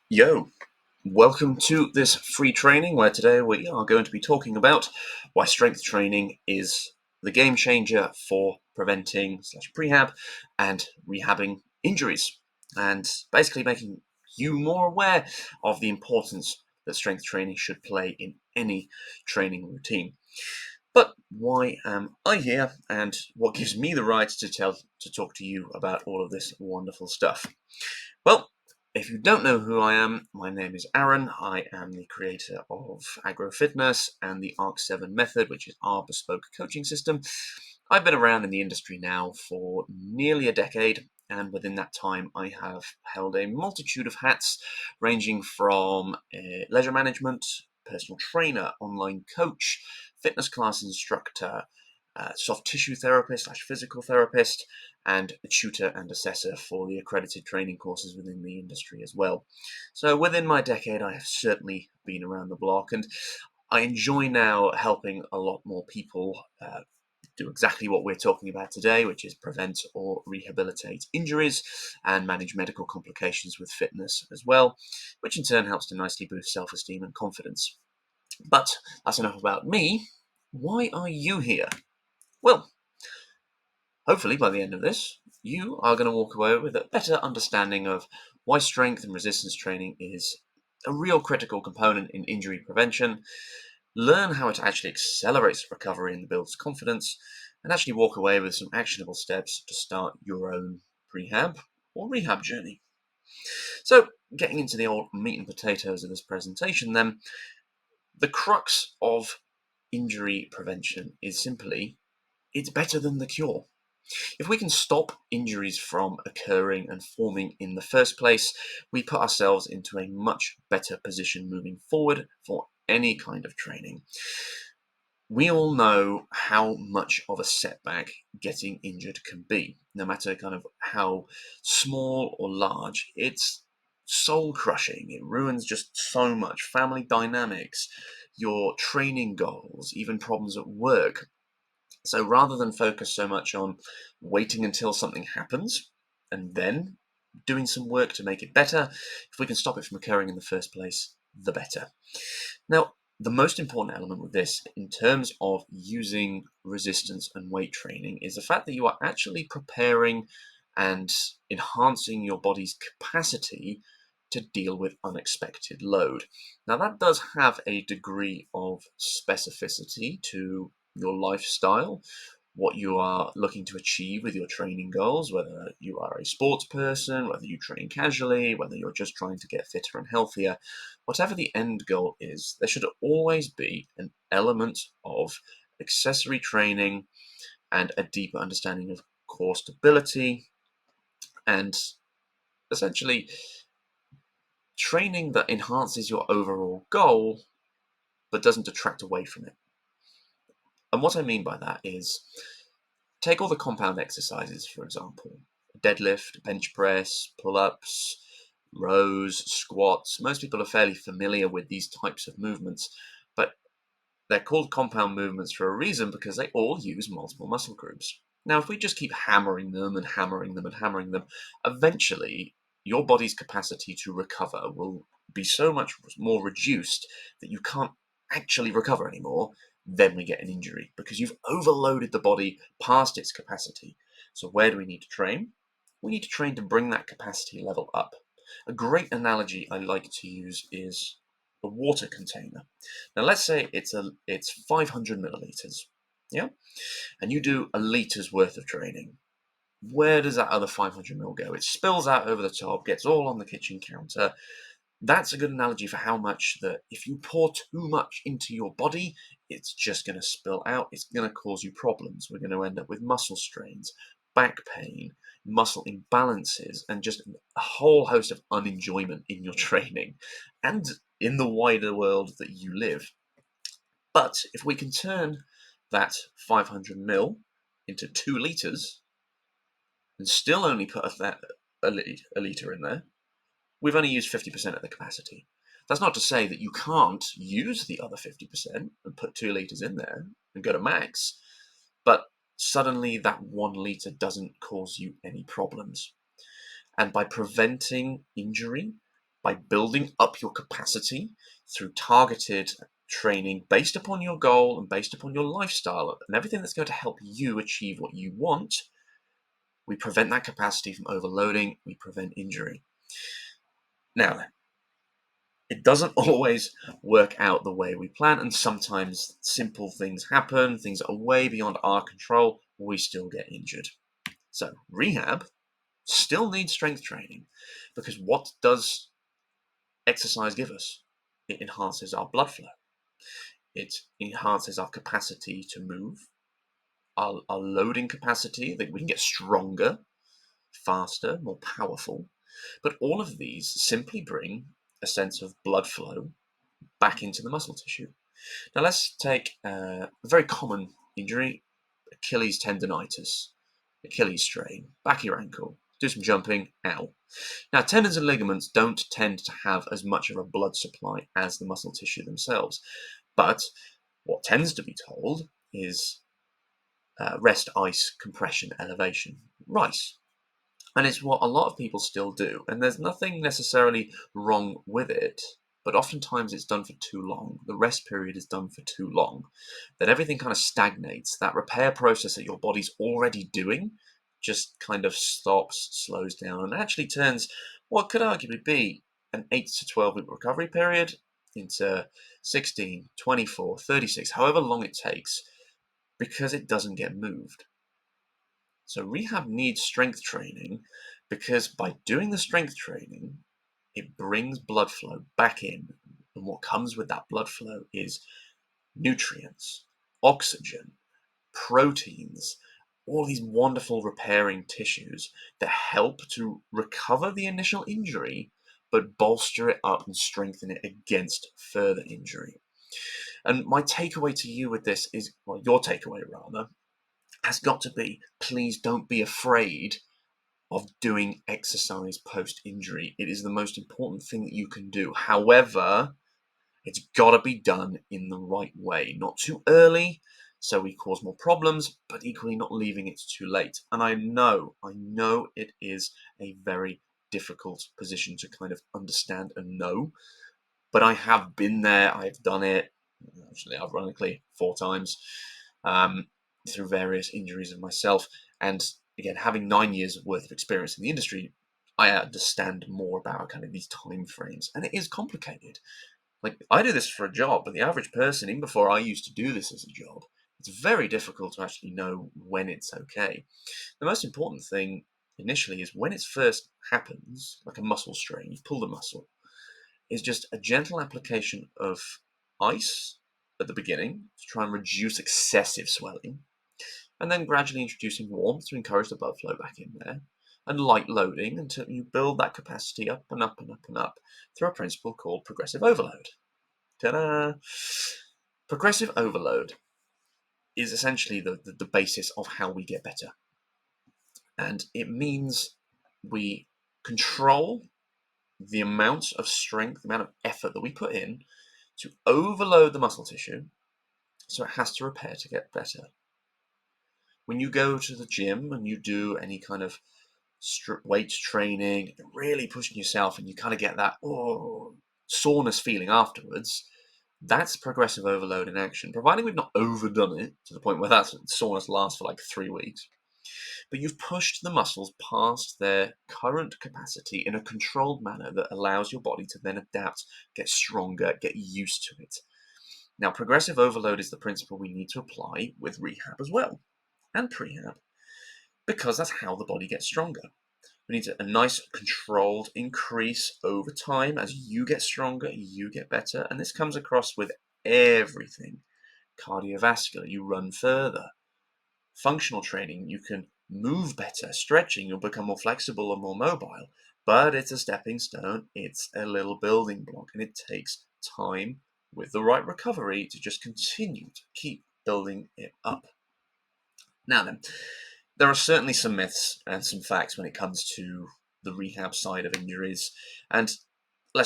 Yo, welcome to this free training where today we are going to be talking about why strength training is the game changer for preventing prehab and rehabbing injuries, and basically making you more aware of the importance that strength training should play in any training routine. But why am I here, and what gives me the right to talk to you about all of this wonderful stuff? Well, if you don't know who I am, my name is Aaron. I am the creator of Agro Fitness and the ARC7 method, which is our bespoke coaching system. I've been around in the industry now for nearly a decade, and within that time, I have held a multitude of hats, ranging from leisure management, personal trainer, online coach, fitness class instructor, soft tissue therapist/physical therapist, and a tutor and assessor for the accredited training courses within the industry as well. So within my decade, I have certainly been around the block, and I enjoy now helping a lot more people do exactly what we're talking about today, which is prevent or rehabilitate injuries and manage medical complications with fitness as well, which in turn helps to nicely boost self-esteem and confidence. But that's enough about me. Why are you here? Well, hopefully by the end of this, you are going to walk away with a better understanding of why strength and resistance training is a real critical component in injury prevention, learn how it actually accelerates recovery and builds confidence, and actually walk away with some actionable steps to start your own prehab or rehab journey. So, getting into the old meat and potatoes of this presentation, then, the crux of injury prevention is simply it's better than the cure. If we can stop injuries from occurring and forming in the first place, we put ourselves into a much better position moving forward for any kind of training. We all know how much of a setback getting injured can be, no matter kind of how small or large. It's soul crushing. It ruins just so much family dynamics, your training goals, even problems at work. So rather than focus so much on waiting until something happens and then doing some work to make it better, if we can stop it from occurring in the first place, the better. Now, the most important element with this, in terms of using resistance and weight training, is the fact that you are actually preparing and enhancing your body's capacity to deal with unexpected load. Now, that does have a degree of specificity to your lifestyle, what you are looking to achieve with your training goals, whether you are a sports person, whether you train casually, whether you're just trying to get fitter and healthier. Whatever the end goal is, there should always be an element of accessory training and a deeper understanding of core stability and essentially training that enhances your overall goal but doesn't detract away from it. And what I mean by that is, take all the compound exercises, for example, deadlift, bench press, pull-ups, rows, squats. Most people are fairly familiar with these types of movements, but they're called compound movements for a reason because they all use multiple muscle groups. Now, if we just keep hammering them and hammering them and hammering them, eventually your body's capacity to recover will be so much more reduced that you can't actually recover anymore. Then we get an injury because you've overloaded the body past its capacity. So where do we need to train? We need to train to bring that capacity level up. A great analogy I like to use is a water container. Now let's say it's 500 milliliters, yeah, and you do a liter's worth of training. Where does that other 500 ml go? It spills out over the top, gets all on the kitchen counter. That's a good analogy for how much that if you pour too much into your body, it's just going to spill out. It's going to cause you problems. We're going to end up with muscle strains, back pain, muscle imbalances, and just a whole host of unenjoyment in your training and in the wider world that you live. But if we can turn that 500 ml into 2 liters and still only put a liter in there, we've only used 50% of the capacity. That's not to say that you can't use the other 50% and put 2 liters in there and go to max, but suddenly that 1 liter doesn't cause you any problems. And by preventing injury, by building up your capacity through targeted training based upon your goal and based upon your lifestyle and everything that's going to help you achieve what you want. We prevent that capacity from overloading, we prevent injury. Now, it doesn't always work out the way we plan, and sometimes simple things happen, things that are way beyond our control, we still get injured. So, rehab still needs strength training, because what does exercise give us? It enhances our blood flow. It enhances our capacity to move, our loading capacity, that we can get stronger, faster, more powerful. But all of these simply bring a sense of blood flow back into the muscle tissue. Now let's take a very common injury, Achilles tendonitis, Achilles strain, back of your ankle, do some jumping, ow. Now tendons and ligaments don't tend to have as much of a blood supply as the muscle tissue themselves, but what tends to be told is rest, ice, compression, elevation, RICE. And it's what a lot of people still do. And there's nothing necessarily wrong with it, but oftentimes it's done for too long. The rest period is done for too long. That everything kind of stagnates. That repair process that your body's already doing just kind of stops, slows down, and actually turns what could arguably be an 8 to 12 week recovery period into 16, 24, 36, however long it takes, because it doesn't get moved. So rehab needs strength training because by doing the strength training, it brings blood flow back in. And what comes with that blood flow is nutrients, oxygen, proteins, all these wonderful repairing tissues that help to recover the initial injury, but bolster it up and strengthen it against further injury. And my takeaway to you with this is, well, your takeaway rather, has got to be, please don't be afraid of doing exercise post-injury. It is the most important thing that you can do. However, it's got to be done in the right way, not too early, so we cause more problems, but equally not leaving it too late. And I know it is a very difficult position to kind of understand and know, but I have been there, I've done it, actually, ironically, 4 times, through various injuries of myself. And again, having 9 years worth of experience in the industry, I understand more about kind of these time frames, and it is complicated. Like, I do this for a job, but the average person, even before I used to do this as a job, it's very difficult to actually know when it's okay. The most important thing initially is when it first happens, like a muscle strain, you pull the muscle, is just a gentle application of ice at the beginning to try and reduce excessive swelling, and then gradually introducing warmth to encourage the blood flow back in there, and light loading until you build that capacity up and up and up and up through a principle called progressive overload. Ta-da! Progressive overload is essentially the basis of how we get better. And it means we control the amount of strength, the amount of effort that we put in to overload the muscle tissue so it has to repair to get better. When you go to the gym and you do any kind of weight training, you're really pushing yourself and you kind of get that soreness feeling afterwards, that's progressive overload in action, providing we've not overdone it to the point where that soreness lasts for like 3 weeks. But you've pushed the muscles past their current capacity in a controlled manner that allows your body to then adapt, get stronger, get used to it. Now, progressive overload is the principle we need to apply with rehab as well, and prehab, because that's how the body gets stronger. We need a nice controlled increase over time. As you get stronger, you get better. And this comes across with everything. Cardiovascular, you run further. Functional training, you can move better. Stretching, you'll become more flexible and more mobile. But it's a stepping stone. It's a little building block. And it takes time with the right recovery to just continue to keep building it up. Now then, there are certainly some myths and some facts when it comes to the rehab side of injuries, and I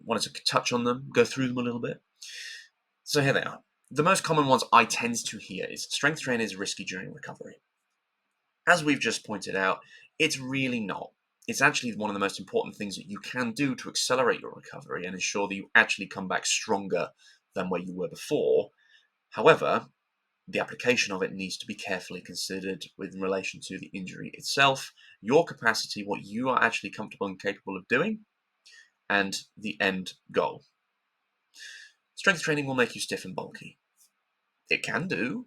wanted to touch on them, go through them a little bit. So here they are. The most common ones I tend to hear is strength training is risky during recovery. As we've just pointed out, it's really not. it's actually one of the most important things that you can do to accelerate your recovery and ensure that you actually come back stronger than where you were before. However, the application of it needs to be carefully considered with relation to the injury itself, your capacity, what you are actually comfortable and capable of doing, and the end goal. Strength training will make you stiff and bulky. It can do,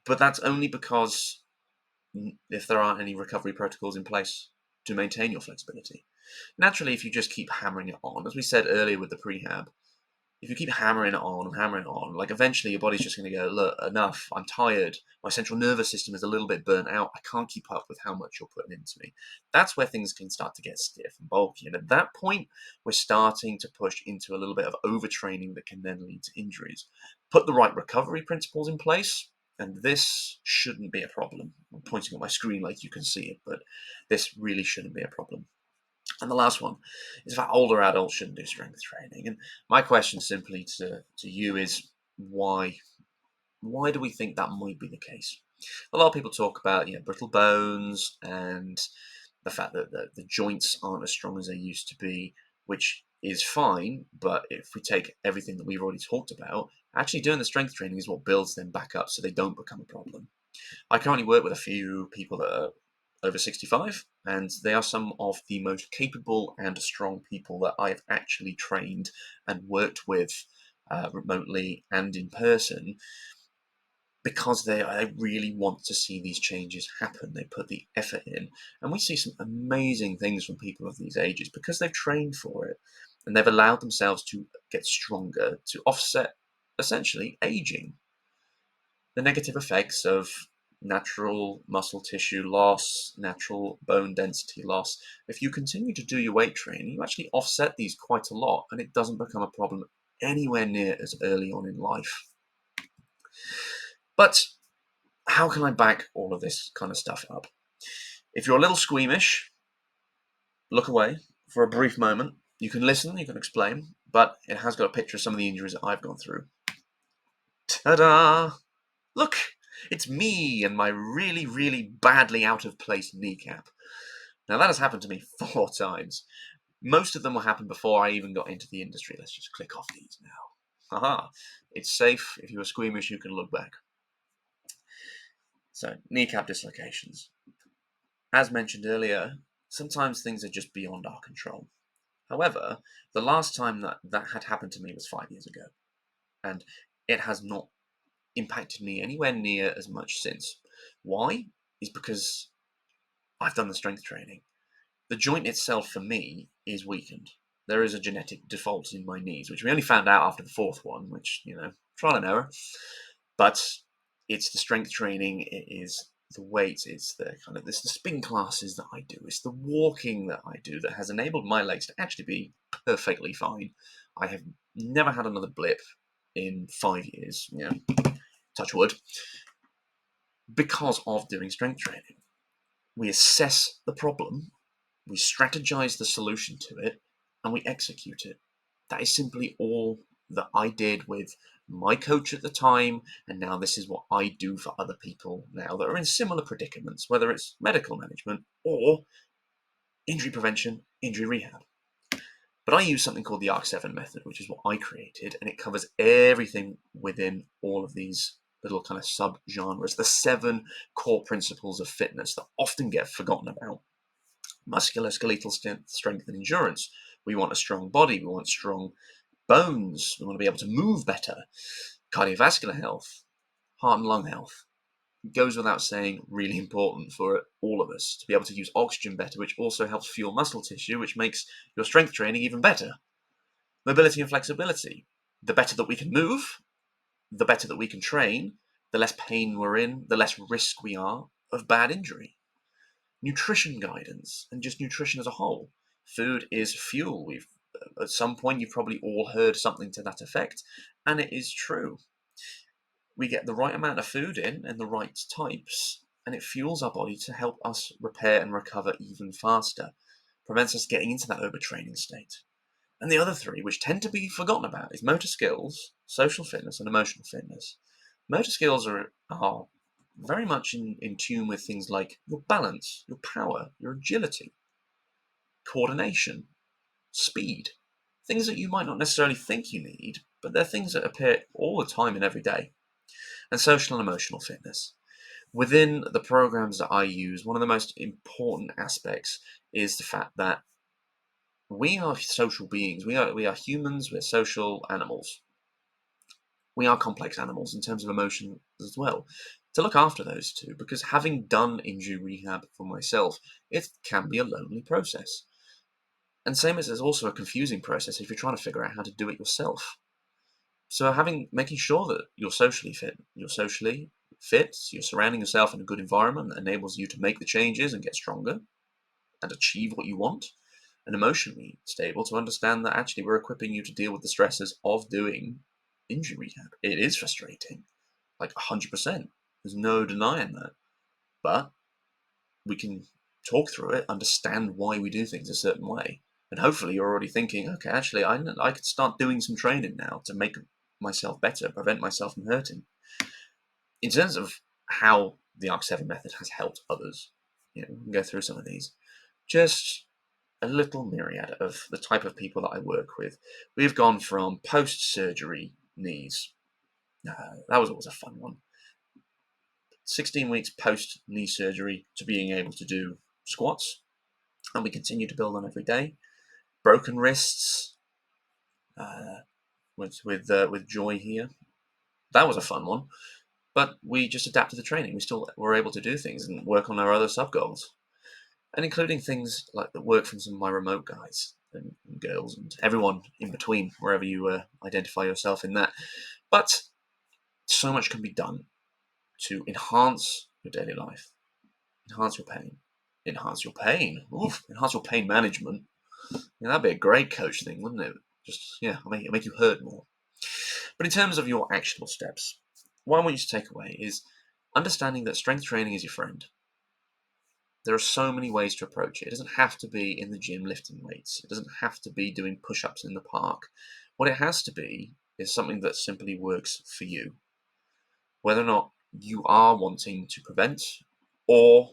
but that's only because if there aren't any recovery protocols in place to maintain your flexibility. Naturally, if you just keep hammering it on, as we said earlier with the Pre-Hab, if you keep hammering it on and hammering it on, like eventually your body's just going to go, look, enough, I'm tired, my central nervous system is a little bit burnt out, I can't keep up with how much you're putting into me. That's where things can start to get stiff and bulky. And at that point, we're starting to push into a little bit of overtraining that can then lead to injuries. Put the right recovery principles in place, and this shouldn't be a problem. I'm pointing at my screen like you can see it, but this really shouldn't be a problem. And the last one is that older adults shouldn't do strength training. And my question simply to you is why? Why do we think that might be the case? A lot of people talk about brittle bones and the fact that the joints aren't as strong as they used to be, which is fine. But if we take everything that we've already talked about, actually doing the strength training is what builds them back up so they don't become a problem. I currently work with a few people that are over 65, and they are some of the most capable and strong people that I've actually trained and worked with remotely and in person, because they really want to see these changes happen. They put the effort in, and we see some amazing things from people of these ages because they've trained for it and they've allowed themselves to get stronger to offset essentially aging, the negative effects of natural muscle tissue loss, natural bone density loss. If you continue to do your weight training, you actually offset these quite a lot, and it doesn't become a problem anywhere near as early on in life. But how can I back all of this kind of stuff up? If you're a little squeamish, look away for a brief moment. You can listen, you can explain, but it has got a picture of some of the injuries that I've gone through. Ta-da! Look, it's me and my really, really badly out of place kneecap. Now that has happened to me 4 times. Most of them will happen before I even got into the industry. Let's just click off these now. Haha, it's safe. If you were squeamish, you can look back. So, kneecap dislocations. As mentioned earlier, sometimes things are just beyond our control. However, the last time that had happened to me was 5 years ago, and it has not impacted me anywhere near as much since. Why? Is because I've done the strength training. The joint itself for me is weakened. There is a genetic default in my knees, which we only found out after the 4th one, which, trial and error. But it's the strength training, it is the weight, it's the the spin classes that I do, it's the walking that I do that has enabled my legs to actually be perfectly fine. I have never had another blip in 5 years, touch wood, because of doing strength training. We assess the problem, we strategize the solution to it, and we execute it. That is simply all that I did with my coach at the time, and now this is what I do for other people now that are in similar predicaments, whether it's medical management or injury prevention, injury rehab. But I use something called the ARC7 method, which is what I created, and it covers everything within all of these little kind of sub-genres, the 7 core principles of fitness that often get forgotten about. Musculoskeletal strength and endurance. We want a strong body, we want strong bones, we want to be able to move better. Cardiovascular health, heart and lung health. It goes without saying, really important for all of us to be able to use oxygen better, which also helps fuel muscle tissue, which makes your strength training even better. Mobility and flexibility. The better that we can move, the better that we can train, the less pain we're in, the less risk we are of bad injury. Nutrition guidance, and just nutrition as a whole. Food is fuel. At some point, you've probably all heard something to that effect, and it is true. We get the right amount of food in and the right types, and it fuels our body to help us repair and recover even faster, prevents us getting into that overtraining state. And the other 3, which tend to be forgotten about, is motor skills, social fitness, and emotional fitness. Motor skills are very much in tune with things like your balance, your power, your agility. coordination, speed, things that you might not necessarily think you need, but they're things that appear all the time and every day. And social and emotional fitness. Within the programs that I use, one of the most important aspects is the fact that we are social beings. We are humans. We're social animals. We are complex animals in terms of emotion as well. To look after those two, because having done injury rehab for myself, it can be a lonely process. And same as it's also a confusing process if you're trying to figure out how to do it yourself. So making sure that you're socially fit, you're surrounding yourself in a good environment that enables you to make the changes and get stronger and achieve what you want, and emotionally stable to understand that actually we're equipping you to deal with the stresses of doing injury rehab. It is frustrating, like 100%. There's no denying that. But we can talk through it, understand why we do things a certain way. And hopefully you're already thinking, okay, actually, I could start doing some training now to make myself better, prevent myself from hurting. In terms of how the ARC7 method has helped others, we can go through some of these. Just a little myriad of the type of people that I work with. We've gone from post-surgery knees. That was always a fun one. 16 weeks post-knee surgery to being able to do squats, and we continue to build on every day. Broken wrists, with Joy here. That was a fun one, but we just adapted the training. We still were able to do things and work on our other sub goals, and including things like the work from some of my remote guys and girls and everyone in between, wherever you identify yourself in that. But so much can be done to enhance your daily life, enhance your pain, enhance your pain, enhance your pain management. That'd be a great coach thing, wouldn't it? Just make you hurt more. But in terms of your actionable steps, what I want you to take away is understanding that strength training is your friend. There are so many ways to approach it. It doesn't have to be in the gym lifting weights. It doesn't have to be doing push-ups in the park. What it has to be is something that simply works for you. Whether or not you are wanting to prevent or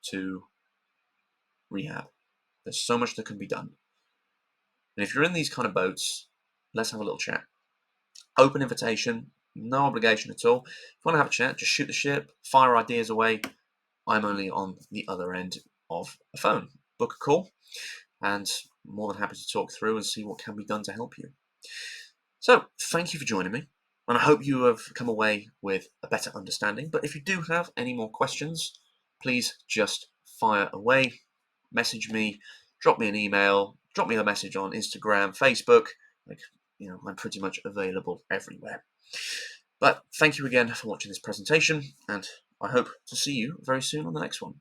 to rehab. There's so much that can be done. And if you're in these kind of boats, let's have a little chat. Open invitation, no obligation at all. If you want to have a chat, just shoot the shit, fire ideas away. I'm only on the other end of a phone. Book a call, and more than happy to talk through and see what can be done to help you. So, thank you for joining me, and I hope you have come away with a better understanding. But if you do have any more questions, please just fire away. Message me, drop me an email, drop me a message on Instagram, Facebook. I'm pretty much available everywhere. But thank you again for watching this presentation, and I hope to see you very soon on the next one.